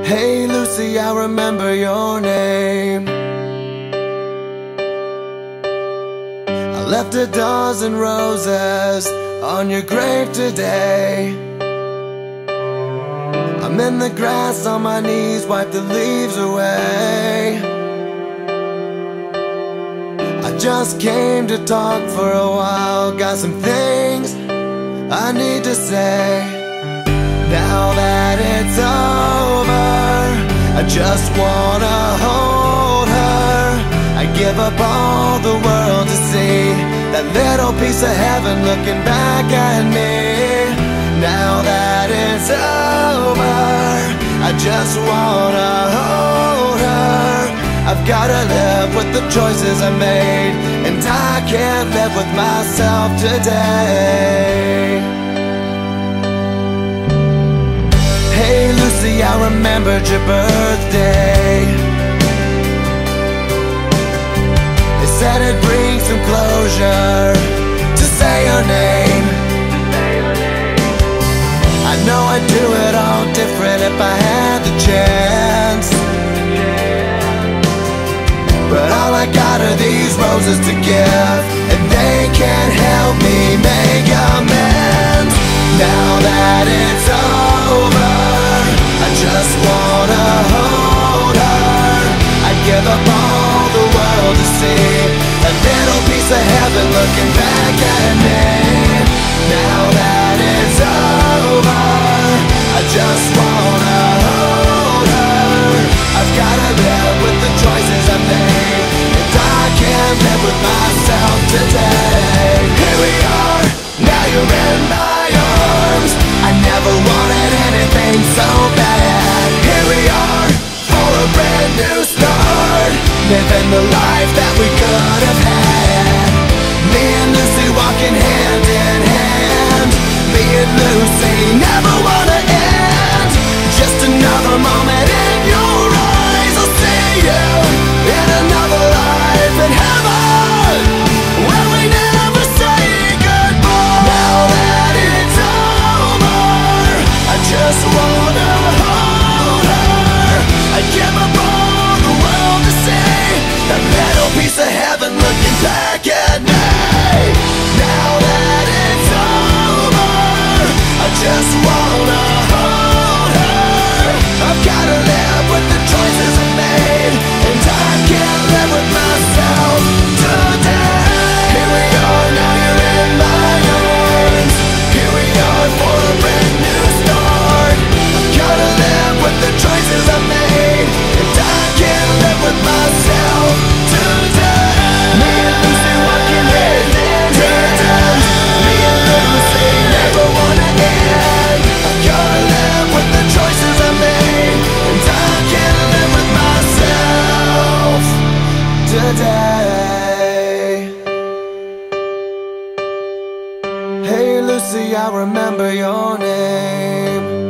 Hey Lucy, I remember your name. I left a dozen roses on your grave today. I'm in the grass on my knees, wipe the leaves away. I just came to talk for a while, got some things I need to say. Now that it's over, I just wanna hold her. I give up all the world to see that little piece of heaven looking back at me. Now that it's over, I just wanna hold her. I've gotta live with the choices I made, and I can't live with myself today. Hey Lucy, I remembered your birthday. They said it'd bring some closure to say your name. I know I'd do it all different if I had the chance, but all I got are these roses to give, and they can't help me make amends. Now that it's over, I just wanna hold her. I'd give up all the world to see a little piece of heaven looking back at me. Now that it's over, I just wanna hold her. I've gotta live with the choices I made, and I can't live with myself today. Here we are, now you're in my arms. I never wanted anything so bad. Here we are, for a brand new start, living the life that we could have had. Me and Lucy walking hand in hand. Me and Lucy never wanna end. Just another moment in your eyes. I'll see you in another life in heaven, where we never say goodbye. Now that it's over, I just wanna hold her. I give up all the world to see that little piece of heaven looking back at me. Now that it's over, I just wanna hold her. I've gotta live with the choices I made, and I can't live with myself today. Here we are, now you're in my arms. Here we are for a brand new start. I've gotta live with the choices I made, and I can't live with myself today. Me and Lucy walking hand in hand. Me and Lucy never wanna end. I've gotta live with the choices I made, and I can't live with myself today. Hey Lucy, I remember your name.